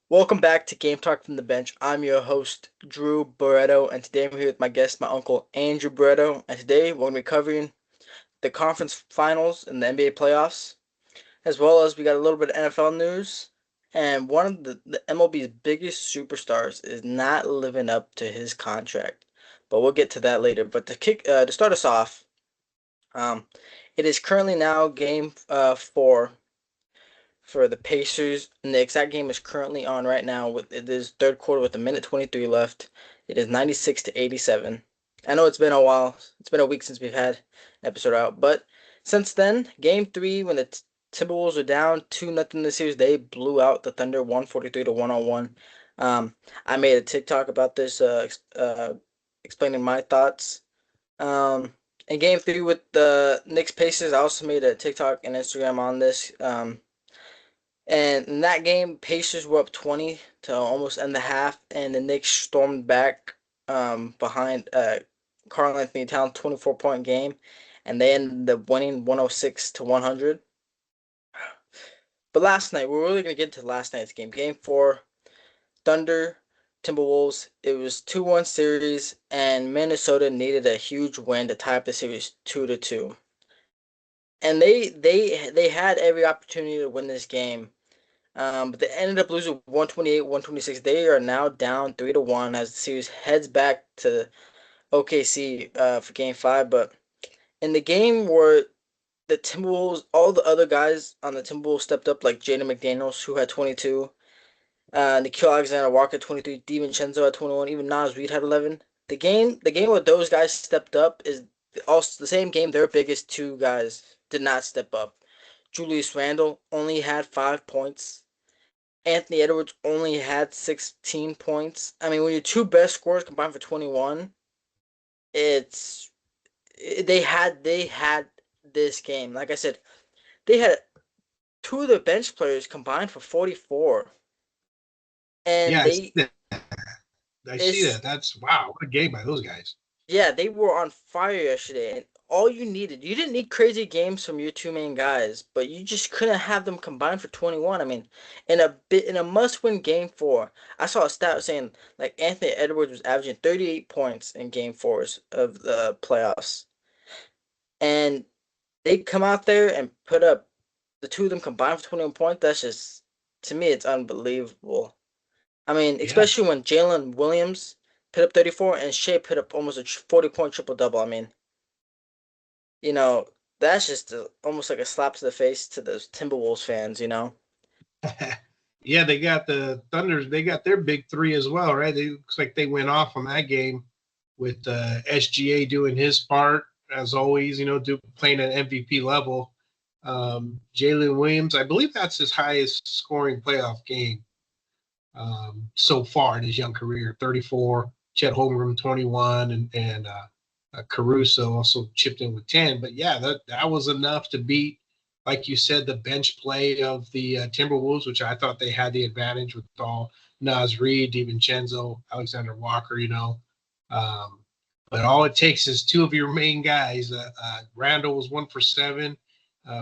Welcome back to Game Talk from the Bench. I'm your host, Drew Barreto, and today I'm here with my guest, my uncle, Andrew Barreto. And today we're going to be covering the conference finals and the NBA playoffs, as well as we got a little bit of NFL news. And one of the MLB's biggest superstars is not living up to his contract, but we'll get to that later. But to start us off, um, it is currently now game 4 for the Pacers, and the exact game is currently on right now. With it is third quarter with a minute 23 left. It is 96 to 87. I know it's been a while. It's been a week since we've had an episode out, but since then, game 3 when the Timberwolves were down 2-0 in the series, they blew out the Thunder 143 to 101. I made a TikTok about this, explaining my thoughts. Um, in game 3 with the Knicks Pacers, I also made a TikTok and Instagram on this. And in that game, Pacers were up 20 to almost end the half, and the Knicks stormed back behind Karl Anthony Towns' 24-point game, and they ended up winning 106 to 100. But last night, we're really going to get into last night's game. Game 4, Thunder, Timberwolves. It was 2-1 series, and Minnesota needed a huge win to tie up the series 2-2. And they had every opportunity to win this game. But they ended up losing 128, 126. They are now down 3-1 as the series heads back to OKC for game 5. But in the game where the Timberwolves, all the other guys on the Timberwolves stepped up, like Jaden McDaniels, who had 22, Nikhil Alexander Walker 23, DiVincenzo had 21, even Nas Reed had 11. The game where those guys stepped up is also the same game their biggest two guys did not step up. Julius Randle only had 5 points. Anthony Edwards only had 16 points. I mean, when your two best scorers combined for 21, it's they had this game. Like I said, they had two of their bench players combined for 44, and Yeah, they I see it's that. That's wow, what a game by those guys. yeah, they were on fire yesterday, and all you didn't need crazy games from your two main guys, but you just couldn't have them combined for 21. I mean, in a must-win game 4, I saw a stat saying like Anthony Edwards was averaging 38 points in game 4s of the playoffs, and they come out there and put up the two of them combined for 21 points. That's just to me, it's unbelievable. I mean, Yeah. especially when Jalen Williams put up 34 and Shea put up almost a 40-point triple double. I mean, you know, that's just almost like a slap to the face to those Timberwolves fans. Yeah, they got the Thunders, they got their big three as well, right? They looks like they went off on that game with SGA doing his part as always, playing at MVP level. Jalen Williams, I believe that's his highest scoring playoff game so far in his young career. 34, Chet Holmgren 21, and Caruso also chipped in with 10. But yeah, that was enough to beat, like you said, the bench play of the Timberwolves, which I thought they had the advantage with all Nas Reed, DiVincenzo, Alexander Walker. Um, but all it takes is two of your main guys. Randall was 1 for 7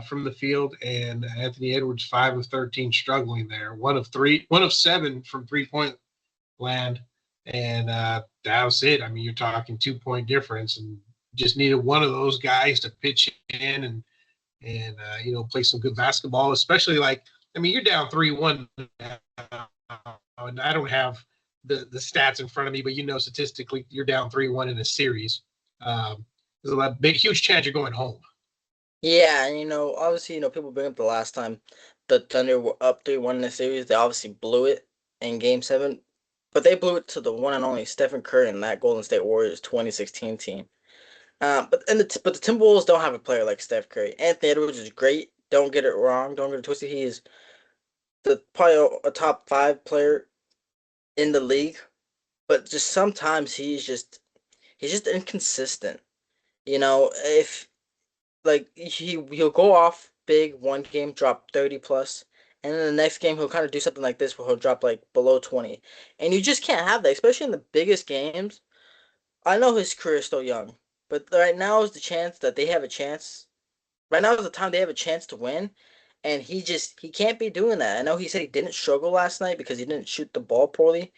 from the field, and Anthony Edwards 5 of 13, struggling there. 1 of 7 from 3 point land, and that was it. I mean, you're talking 2 point difference, and just needed one of those guys to pitch in and play some good basketball. Especially like, I mean, you're down 3-1 now, and I don't have the stats in front of me, but statistically, you're down 3-1 in a series. There's a big, huge chance you're going home. Yeah, and obviously, people bring up the last time the Thunder were up 3-1 in the series. They obviously blew it in game 7, but they blew it to the one and only Stephen Curry and that Golden State Warriors 2016 team. But the Timberwolves don't have a player like Steph Curry. Anthony Edwards is great. Don't get it wrong. Don't get it twisted. He is probably a top 5 player in the league, but just sometimes he's just inconsistent. If like he'll go off big one game, drop 30 plus, and then the next game he'll kind of do something like this where he'll drop like below 20. And you just can't have that, especially in the biggest games. I know his career is still young, but right now is the chance that they have a chance. Right now is the time they have a chance to win, and he can't be doing that. I know he said he didn't struggle last night because he didn't shoot the ball poorly,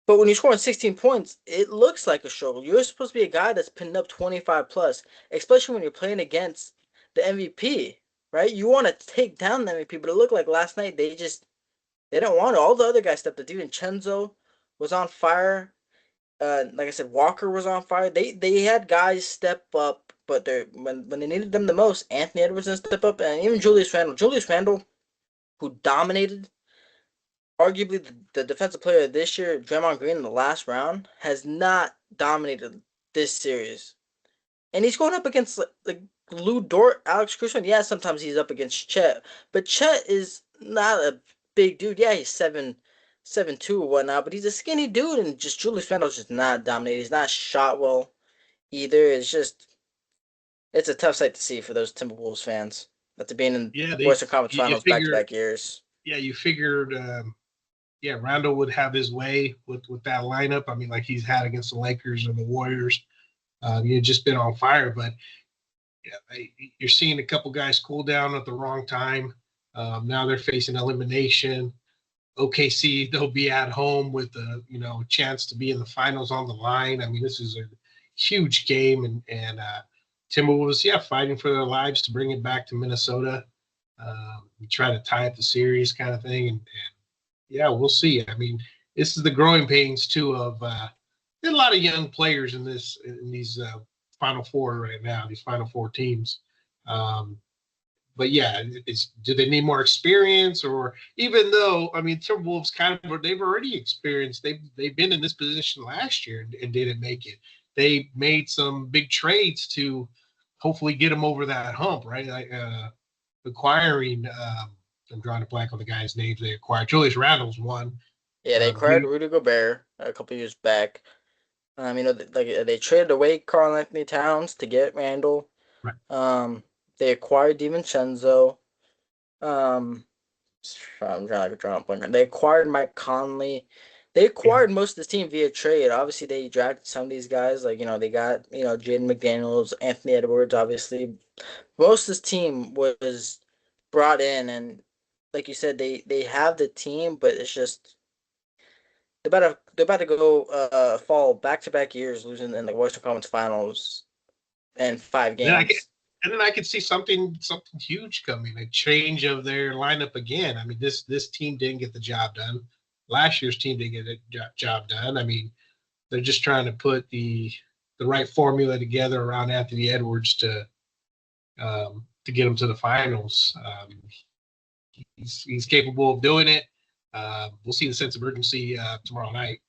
but when you're scoring 16 points, it looks like a struggle. You're supposed to be a guy that's pinning up 25 plus, especially when you're playing against the MVP, right? You want to take down the MVP, but it looked like last night they don't want it. All the other guys stepped up. DiVincenzo was on fire. Like I said, Walker was on fire. They had guys step up, but when they needed them the most, Anthony Edwards didn't step up, and even Julius Randle. Julius Randle, who dominated, arguably the defensive player of this year, Draymond Green in the last round, has not dominated this series. And he's going up against like Lou Dort, Alex Crusoe. Yeah, sometimes he's up against Chet, but Chet is not a big dude. Yeah, he's 7'2" or whatnot, but he's a skinny dude, and just Julius Randle's just not dominating. He's not shot well either. It's a tough sight to see for those Timberwolves fans after being in Yeah, Western Conference you Finals back to figure back years. yeah, you figured yeah, Randall would have his way with that lineup. I mean, like he's had against the Lakers and the Warriors. He'd just been on fire, but yeah, you're seeing a couple guys cool down at the wrong time. Now they're facing elimination. OKC, they'll be at home with a chance to be in the finals on the line. I mean, this is a huge game, and Timberwolves, yeah, fighting for their lives to bring it back to Minnesota. Try to tie up the series, kind of thing, and yeah, we'll see. I mean, this is the growing pains too of there's a lot of young players in these Final Four right now. These Final Four teams. Um, but yeah, do they need more experience? Or even though I mean, Timberwolves they've already experienced. They've been in this position last year and didn't make it. They made some big trades to hopefully get them over that hump, right? Like acquiring. I'm drawing a blank on the guy's names they acquired. Julius Randle's one. Yeah, they acquired Rudy Gobert a couple years back. They traded away Karl Anthony Towns to get Randle. right, They acquired DiVincenzo. Um, I'm trying to draw a blank. They acquired Mike Conley. They yeah, acquired most of this team via trade. Obviously, they drafted some of these guys. Like, they got, Jaden McDaniels, Anthony Edwards, obviously. Most of this team was brought in, and like you said, they have the team, but it's just they're about to go fall back to back years losing in the Western Conference Finals in five then I can, games. and then I could see something huge coming, a change of their lineup again. I mean, this team didn't get the job done. Last year's team didn't get the job done. I mean, they're just trying to put the right formula together around Anthony Edwards to get him to the finals. He's capable of doing it. We'll see the sense of urgency tomorrow night.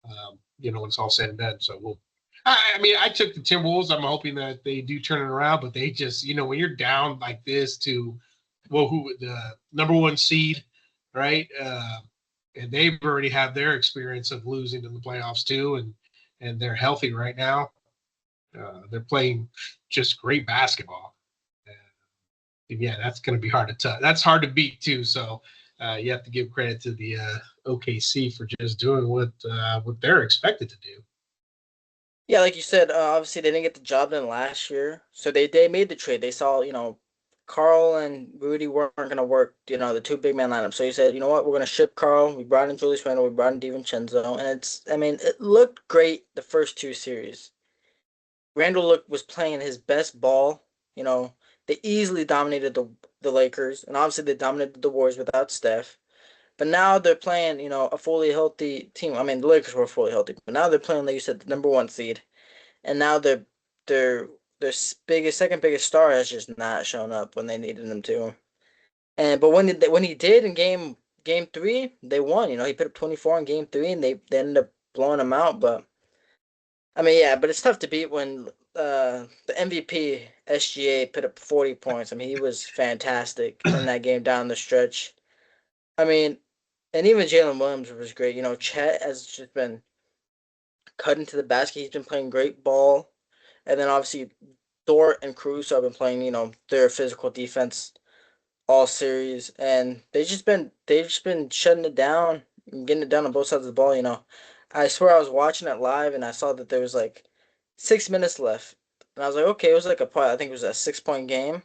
When it's all said and done. So we'll. I mean, I took the Timberwolves. I'm hoping that they do turn it around, but they just, when you're down like this to, who the number one seed, right? And they've already had their experience of losing in the playoffs too, and they're healthy right now. They're playing just great basketball. And yeah, that's going to be hard to touch. That's hard to beat too. So you have to give credit to the OKC for just doing what they're expected to do. Yeah, like you said, obviously they didn't get the job done last year, so they made the trade. They saw, Carl and Rudy weren't gonna work, the two big man lineup. So he said, you know what, we're gonna ship Carl. We brought in Julius Randle, we brought in DiVincenzo, and I mean, it looked great the first two series. Randle was playing his best ball. You know, they easily dominated the Lakers, and obviously they dominated the Warriors without Steph. But now they're playing, a fully healthy team. I mean, the Lakers were fully healthy, but now they're playing, like you said, the number one seed, and now their second biggest star has just not shown up when they needed him to. But when he did in game three, they won. He put up 24 in game three, and they ended up blowing him out. But I mean, yeah, but it's tough to beat when the MVP SGA put up 40 points. I mean, he was fantastic in that game down the stretch. I mean, and even Jalen Williams was great. Chet has just been cut into the basket. He's been playing great ball. And then obviously Dort and Caruso have been playing, their physical defense all series. And they've just been shutting it down and getting it done on both sides of the ball. I swear I was watching it live and I saw that there was like 6 minutes left. And I was like, okay, it was like I think it was a 6 point game.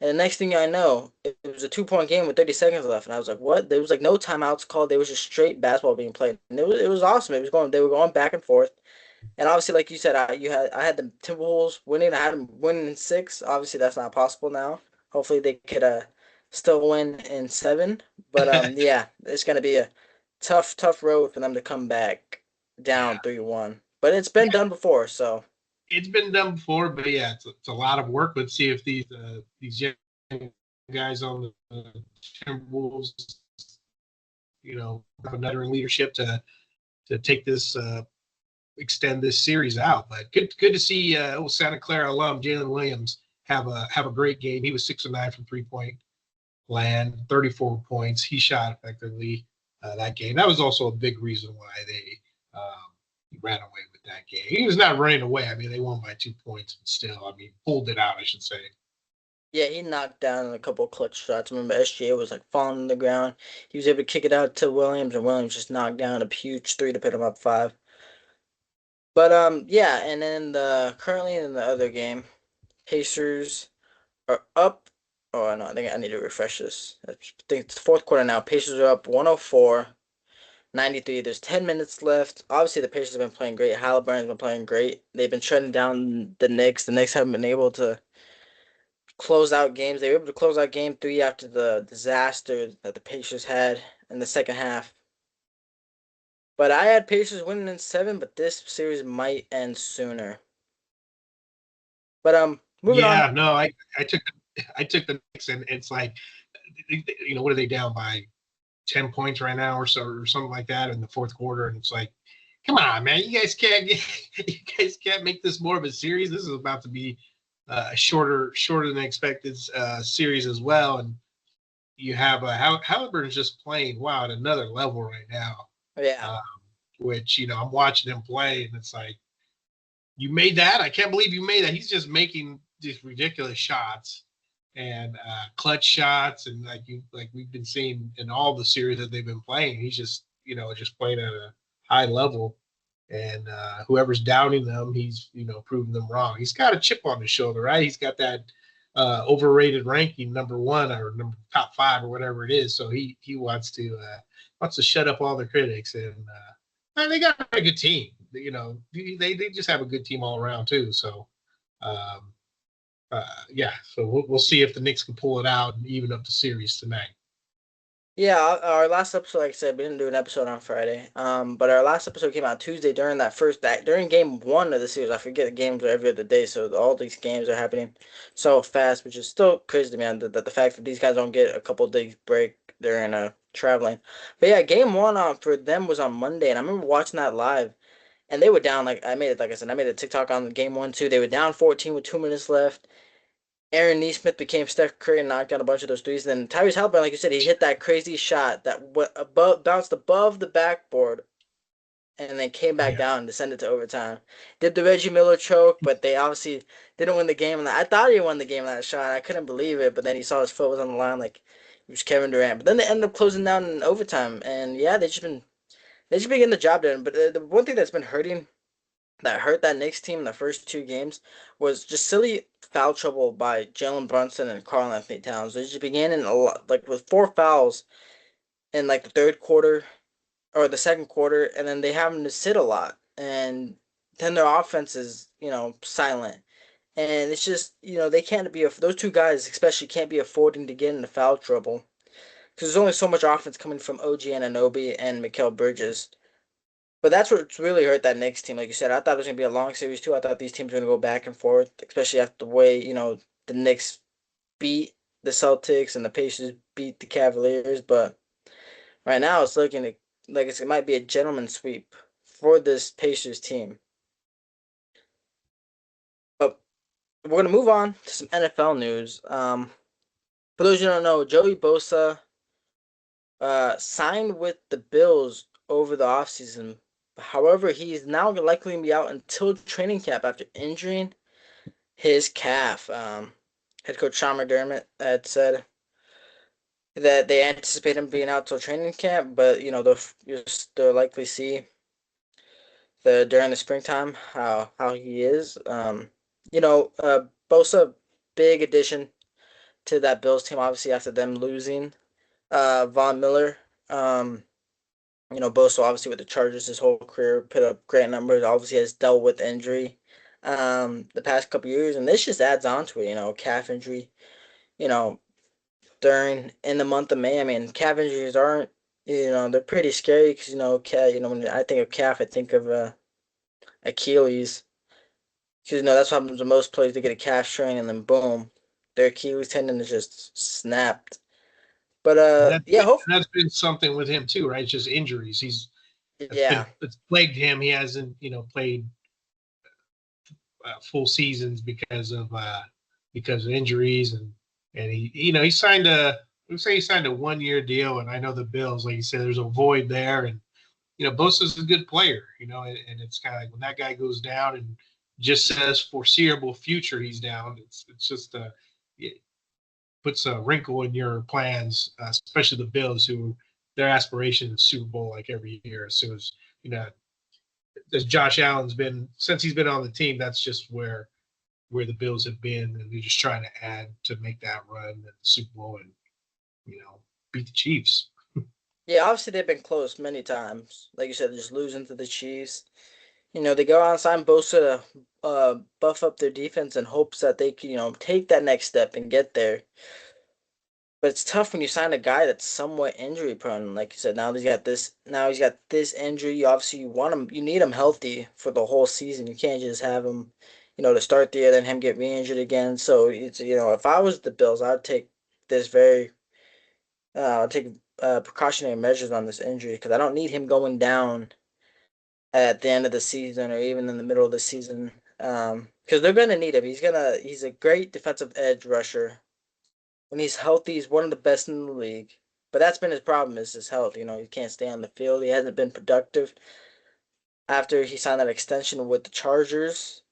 And the next thing I know, it was a 2 point game with 30 seconds left, and I was like, "What?" There was like no timeouts called. There was just straight basketball being played, and it was awesome. It was going. They were going back and forth, and obviously, like you said, I had the Timberwolves winning. I had them winning in six. Obviously, that's not possible now. Hopefully, they could still win in seven. But yeah, it's gonna be a tough road for them to come back Yeah, down 3-1. But it's been yeah, done before, so it's been done before, but yeah, it's a lot of work. Let's see if these young guys on the Timberwolves, have another in leadership to take this extend this series out. But good to see Santa Clara alum Jalen Williams have a great game. He was 6 of 9 from 3 point land, 34 points. He shot effectively that game. That was also a big reason why they ran away with that game. He was not running away. I mean, they won by 2 points, but still, I mean, pulled it out, I should say. yeah, he knocked down a couple of clutch shots. I remember SGA was like falling on the ground. He was able to kick it out to Williams, and Williams just knocked down a huge three to put him up five. But yeah, and then the currently in the other game, Pacers are up. Oh no, I think I need to refresh this. I think it's the fourth quarter now. Pacers are up 104-93. There's 10 minutes left. Obviously, the Pacers have been playing great. Halliburton's been playing great. They've been shutting down the Knicks. The Knicks haven't been able to close out games. They were able to close out game three after the disaster that the Pacers had in the second half. But I had Pacers winning in seven, but this series might end sooner. But moving on. Yeah, no, I took the Knicks, and it's like, what are they down by 10 points right now or so or something like that in the fourth quarter? And it's like, come on, man, you guys can't make this more of a series. This is about to be a shorter than expected series as well. And you have Halliburton's just playing wow at another level right now. Yeah. Um, which I'm watching him play, and it's like, you made that. I can't believe you made that. He's just making these ridiculous shots and clutch shots, and like we've been seeing in all the series that they've been playing. He's just playing at a high level, and whoever's downing them, he's proving them wrong. He's got a chip on his shoulder, right? He's got that overrated ranking, number one or number top five or whatever it is. So he wants to shut up all the critics, and they got a good team. They just have a good team all around too. So um, yeah, so we'll see if the Knicks can pull it out and even up the series tonight. Yeah, our last episode, like I said, we didn't do an episode on Friday. But our last episode came out Tuesday during that during game one of the series. I forget the games are every other day, so all these games are happening so fast, which is still crazy to me. That the fact that these guys don't get a couple days break during traveling. But yeah, game one for them was on Monday, and I remember watching that live, and they were down like I made it like I said, I made a TikTok on game one too. They were down 14 with 2 minutes left. Aaron Neesmith became Steph Curry and knocked down a bunch of those threes. Then Tyrese Halliburton, like you said, he hit that crazy shot that bounced above the backboard and then came back Yeah, down and descended to overtime. Did the Reggie Miller choke, but they obviously didn't win the game. And I thought he won the game in that shot. I couldn't believe it, but then he saw his foot was on the line like it was Kevin Durant. But then they ended up closing down in overtime, and yeah, they just been getting the job done. But the one thing that's been hurting that hurt that Knicks team in the first two games was just silly foul trouble by Jalen Brunson and Karl Anthony Towns. They just began in a lot, like with four fouls in like the third quarter or the second quarter, and then they have them to sit a lot, and then their offense is silent. And it's just they can't be those two guys especially can't be affording to get into foul trouble because there's only so much offense coming from OG Anunoby and Mikal Bridges. But that's what's really hurt that Knicks team. Like you said, I thought it was gonna be a long series too. I thought these teams were gonna go back and forth, especially after the way the Knicks beat the Celtics and the Pacers beat the Cavaliers. But right now, it's looking like it might be a gentleman's sweep for this Pacers team. But we're gonna move on to some NFL news. For those who don't know, Joey Bosa signed with the Bills over the offseason. However, he's now likely to be out until training camp after injuring his calf. Head coach Sean McDermott had said that they anticipate him being out till training camp, but they'll likely see during the springtime how he is. Bosa, big addition to that Bills team. Obviously, after them losing Von Miller. Bosa obviously with the Chargers his whole career put up great numbers. Obviously has dealt with injury the past couple years, and this just adds on to it. Calf injury. You know, during in the month of May. I mean, calf injuries aren't. They're pretty scary because when I think of calf, I think of Achilles. Because that's what happens to most players. They get a calf strain and then boom, their Achilles tendon is just snapped. But yeah, hope that's been something with him too, right? It's just injuries. yeah. It's plagued him. He hasn't played full seasons because of injuries and he signed he signed a 1-year deal, and I know the Bills, like you said, there's a void there, and Bosa's a good player, and it's kind of like when that guy goes down and just says foreseeable future he's down, it's just it puts a wrinkle in your plans, especially the Bills, who their aspiration is Super Bowl like every year. As soon as as Josh Allen's been since he's been on the team, that's just where the Bills have been, and they're just trying to add to make that run in the Super Bowl and beat the Chiefs. Yeah, obviously they've been close many times. Like you said, just losing to the Chiefs. They go out and sign Bosa to buff up their defense in hopes that they can, take that next step and get there. But it's tough when you sign a guy that's somewhat injury prone. Like you said, now he's got this injury. Obviously, you need him healthy for the whole season. You can't just have him, to start the year, then him get re-injured again. So it's, if I was the Bills, I'd take this very, I'd take precautionary measures on this injury because I don't need him going down at the end of the season or even in the middle of the season. Because they're gonna need him. He's a great defensive edge rusher. When he's healthy, he's one of the best in the league. But that's been his problem is his health. He can't stay on the field. He hasn't been productive after he signed that extension with the Chargers.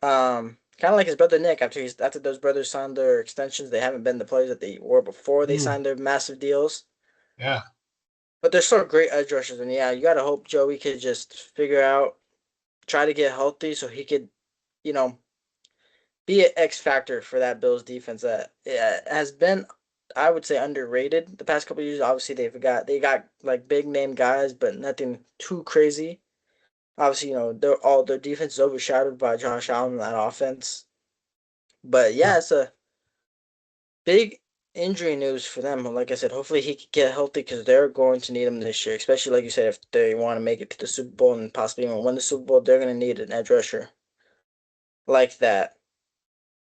Kind of like his brother Nick. After those brothers signed their extensions, they haven't been the players that they were before they signed their massive deals. Yeah. But they're still great edge rushers, and yeah, you gotta hope Joey could just try to get healthy, so he could, you know, be an X factor for that Bills defense that has been, I would say, underrated the past couple of years. Obviously, they got like big name guys, but nothing too crazy. Obviously, their defense is overshadowed by Josh Allen in that offense. But yeah, it's a big injury news for them. Like I said, hopefully he can get healthy because they're going to need him this year. Especially like you said, if they want to make it to the Super Bowl and possibly even win the Super Bowl, they're going to need an edge rusher like that.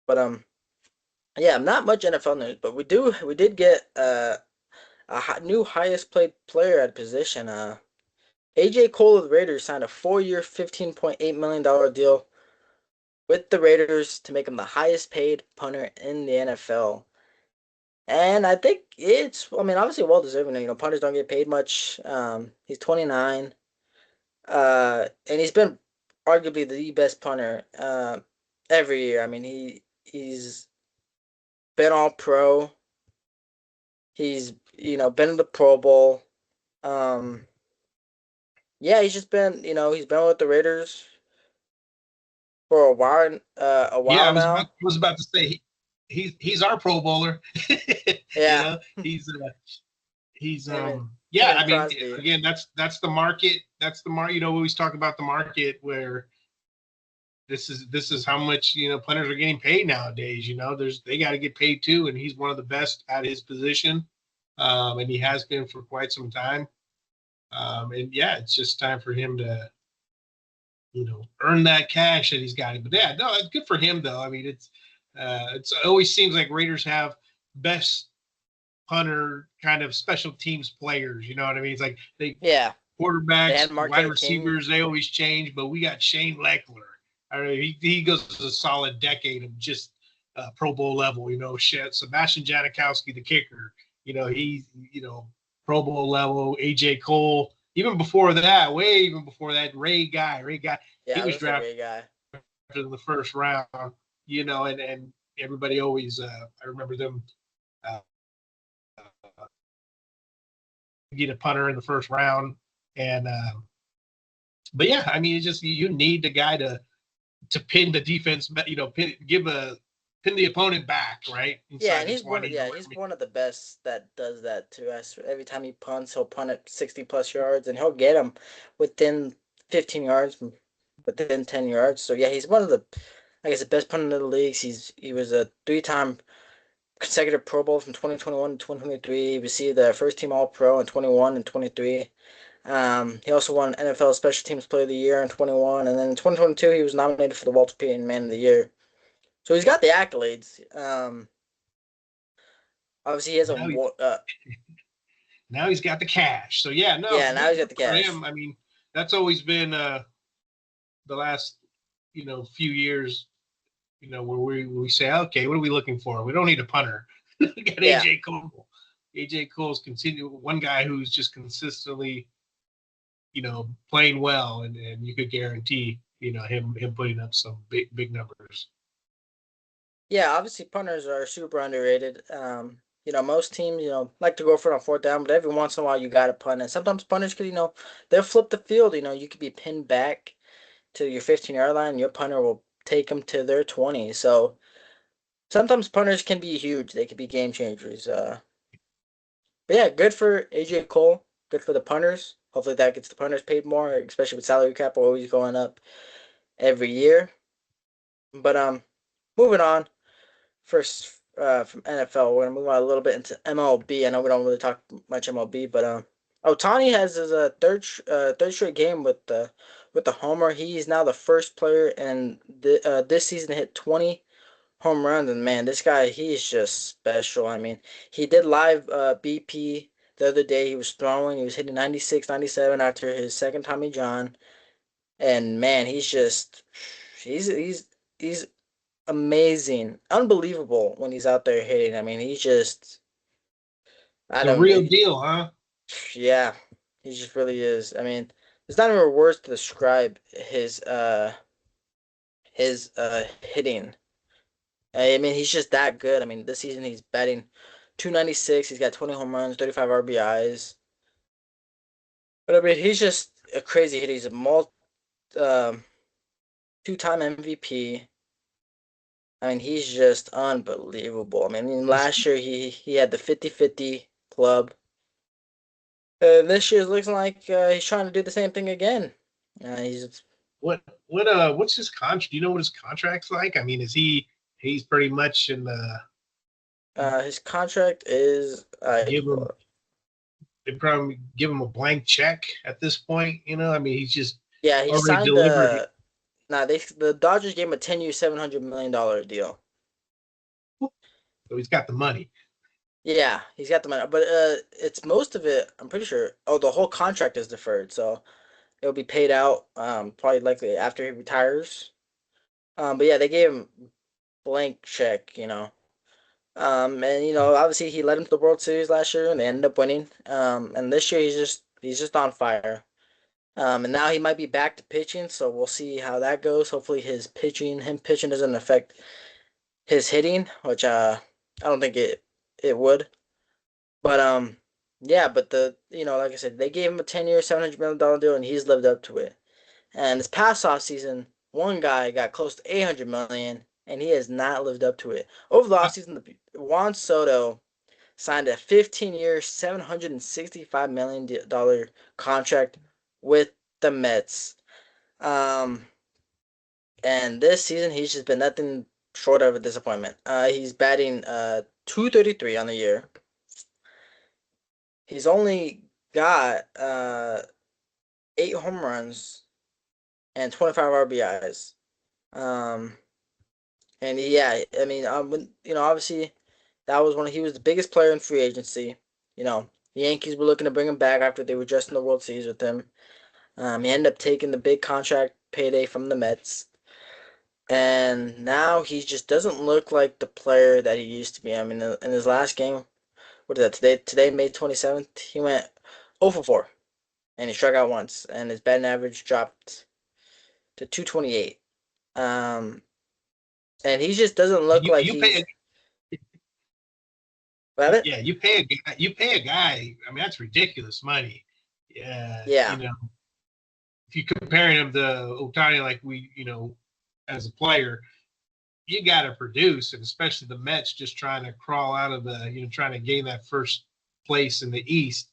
But yeah, not much NFL news, but we did get new highest paid player at position. AJ Cole of the Raiders signed a 4-year, $15.8 million deal with the Raiders to make him the highest paid punter in the NFL. And I think I mean, obviously well deserving. Punters don't get paid much. He's 29. And he's been arguably the best punter every year. I mean, he's been all pro. He's, been in the Pro Bowl. Um, yeah, he's just been, he's been with the Raiders for a Yeah, while now. was about to say he's our Pro Bowler. Yeah, He's him and him yeah, and I mean, Crosby. again, that's the market. That's the market. We always talk about the market where this is how much punters are getting paid nowadays. They got to get paid too, and he's one of the best at his position, and he has been for quite some time. And yeah, it's just time for him to earn that cash that he's got. But yeah, no, it's good for him though. I mean, it always seems like Raiders have best punter kind of special teams players. You know what I mean? It's like Yeah, they quarterbacks, had wide Marquette King. receivers, they always change, but we got Shane Leckler. I mean, he goes a solid decade of just Pro Bowl level. Shit. Sebastian Janikowski, the kicker. He's Pro Bowl level. AJ Cole. Even before that, way even before that, Ray Guy, Yeah, he I was was gonna say drafted Ray Guy. in the first round. And everybody always, I remember them get a punter in the first round, and but yeah, I mean, it's just you need the guy to pin the defense, give a pin the opponent back, right? Yeah, Inside and the 20 or he's whatever. one of the best that does that to us. Every time he punts, he'll punt at 60+ yards, and he'll get them within 15 yards, within 10 yards. So yeah, he's one of the, I guess, the best punter in the leagues. He was a 3-time consecutive Pro Bowl from 2021 to 2023. He received the first team All Pro in 21 and 23. He also won NFL Special Teams Player of the Year in 21, and then in 2022 he was nominated for the Walter Payton Man of the Year. So he's got the accolades. Obviously he has a Now he, now he's got the cash. So yeah, no, yeah. Now good, he's got good the for cash. him. I mean, that's always been the last few years. Where we say, okay, what are we looking for? We don't need a punter. We got Yeah, AJ Cole. AJ Cole's one guy who's just consistently, playing well, and you could guarantee, him putting up some big numbers. yeah. Obviously punters are super underrated. Most teams like to go for it on fourth down, but every once in a while you got to punt, and sometimes punters could they'll flip the field. You could be pinned back to your 15-yard line, and your punter will take them to their 20. So sometimes punters can be huge. They could be game changers. But yeah, good for AJ Cole. Good for the punters. Hopefully that gets the punters paid more, especially with salary cap always going up every year. But moving on. First from NFL, we're gonna move on a little bit into MLB. I know we don't really talk much MLB, but Ohtani has his third straight game with the homer. He's now the first player in this season to hit 20 home runs, and man, this guy, he's just special. I mean, he did live BP the other day. He was throwing, he was hitting 96, 97 after his second Tommy John, and man, he's amazing, unbelievable when he's out there hitting. I mean, he's just, I The don't, real deal, huh? yeah, he just really is. I mean, there's not even words to describe his hitting. I mean, he's just that good. I mean, this season he's batting 296. He's got 20 home runs, 35 RBIs. But I mean, he's just a crazy hit. He's a um, two-time MVP. I mean, he's just unbelievable. I mean, last year he had the 50-50 club. This year looks like he's trying to do the same thing again. He's What's his contract? Do you know what his contract's like? I mean, he's pretty much in the his contract is I give him they probably give him a blank check at this point. I mean, he's just yeah, he already signed delivered. the Dodgers gave him a 10-year, $700 million deal. So he's got the money. Yeah, he's got the money, but it's most of it. I'm pretty sure. Oh, the whole contract is deferred, so it'll be paid out probably likely after he retires. But yeah, they gave him blank check, and obviously he led them to the World Series last year, and they ended up winning. And this year he's just on fire. And now he might be back to pitching, so we'll see how that goes. Hopefully him pitching doesn't affect his hitting, which I don't think it would. But yeah, but like I said, they gave him a 10-year, $700 million deal, and he's lived up to it. And this past off season, one guy got close to 800 million, and he has not lived up to it. Over the Uh, offseason, Juan Soto signed a 15-year, $765 million contract with the Mets. Um, and this season, he's just been nothing short of a disappointment. He's batting 233 on the year. He's only got 8 home runs and 25 RBIs. Um, and yeah, I mean, obviously he was the biggest player in free agency. The Yankees were looking to bring him back after they were just in the World Series with him. He ended up taking the big contract payday from the Mets. And now he just doesn't look like the player that he used to be. I mean, in his last game, what is that, today, May 27th, he went 0 for 4. And he struck out once, and his batting average dropped to 228. Um, and he just doesn't look you like you pay he's. What it? yeah, you pay a guy. I mean, that's ridiculous money. Yeah, Yeah, if you compare him to Ohtani, like as a player, you got to produce, and especially the Mets just trying to crawl out of trying to gain that first place in the East.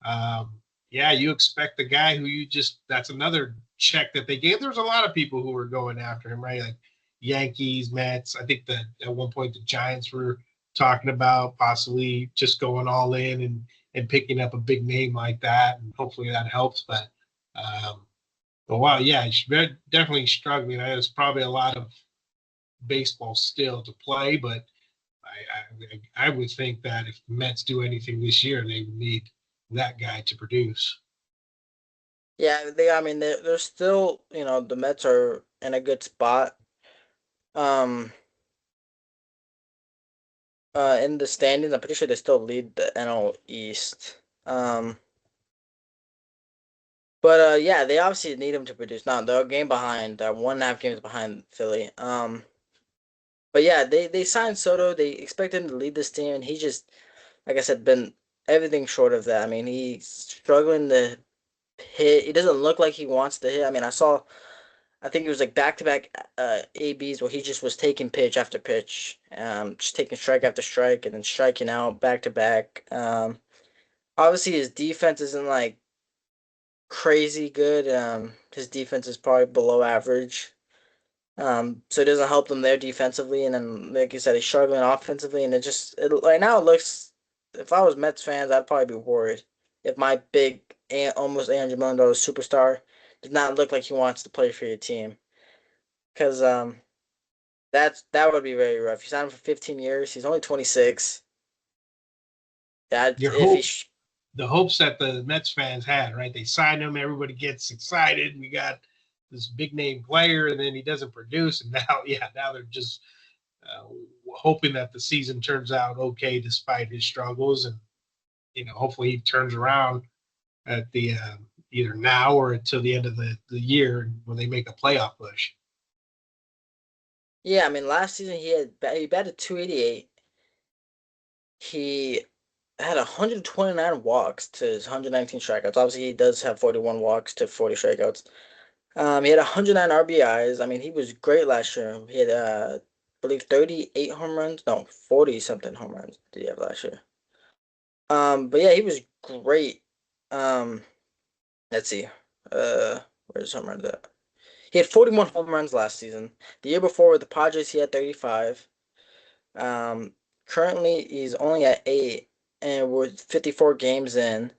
Um, yeah, you expect the guy who that's another check that they gave. There's a lot of people who were going after him, right? Like Yankees, Mets. I think that at one point the Giants were talking about possibly just going all in and picking up a big name like that, and hopefully that helps. But wow, yeah, he's definitely struggling. There's probably a lot of baseball still to play, but I would think that if the Mets do anything this year, they would need that guy to produce. Yeah, I mean, they're still, the Mets are in a good spot. Um, in the standings, I'm pretty sure they still lead the NL East. But yeah, they obviously need him to produce. Now they're a game behind. They're 1.5 games behind Philly. But yeah, they signed Soto. They expect him to lead this team, and he just, like I said, been everything short of that. I mean, he's struggling to hit. He doesn't look like he wants to hit. I mean, I think it was like back to back ABs where he just was taking pitch after pitch, just taking strike after strike, and then striking out back to back. Obviously his defense isn't like crazy good. His defense is probably below average. So it doesn't help them there defensively, and then like you said, he's struggling offensively, and right now it looks. If I was Mets fans, I'd probably be worried if my big almost $800 million superstar does not look like he wants to play for your team, because that would be very rough. You signed him for 15 years. He's only 26. That Your if he hope, the hopes that the Mets fans had, right? They signed him, everybody gets excited. We got this big name player, and then he doesn't produce, and now they're just uh, hoping that the season turns out okay despite his struggles, and hopefully he turns around at the either now or until the end of the year when they make a playoff push. Yeah, I mean last season he batted 288. He had 129 walks to his 119 strikeouts. Obviously, he does have 41 walks to 40 strikeouts. He had 109 RBIs. I mean, he was great last year. He had, I believe, 38 home runs. No, 40 something home runs did he have last year? But yeah, he was great. Um, let's see. Where's home runs at? He had 41 home runs last season. The year before with the Padres, he had 35. Um, Currently he's only at 8, and we're 54 games in.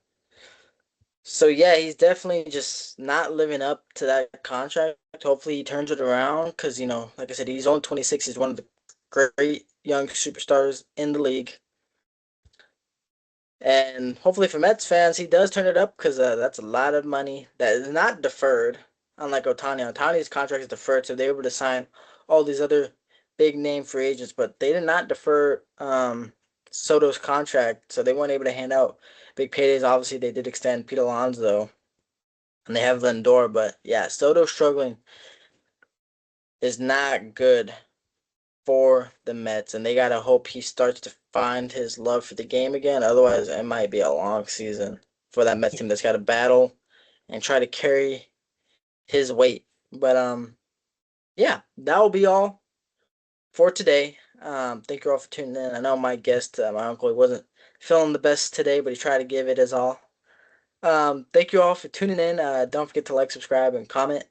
So yeah, he's definitely just not living up to that contract. Hopefully he turns it around because, like I said, he's only 26. He's one of the great young superstars in the league. And hopefully for Mets fans, he does turn it up because that's a lot of money that is not deferred. Unlike Ohtani, Ohtani's contract is deferred, so they were able to sign all these other big name free agents, but they did not defer Soto's contract, so they weren't able to hand out big paydays. Obviously, they did extend Pete Alonso, and they have Lindor, but yeah, Soto struggling is not good for the Mets, and they gotta hope he starts to find his love for the game again. Otherwise, it might be a long season for that Mets team that's got to battle and try to carry his weight. But yeah, that will be all for today. Thank you all for tuning in. I know my guest, my uncle, he wasn't feeling the best today, but he tried to give it his all. Thank you all for tuning in. Don't forget to like, subscribe, and comment.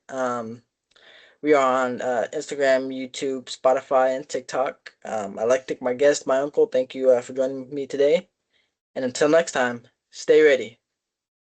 We are on Instagram, YouTube, Spotify, and TikTok. I'd like to thank my guest, my uncle. Thank you for joining me today. And until next time, stay ready.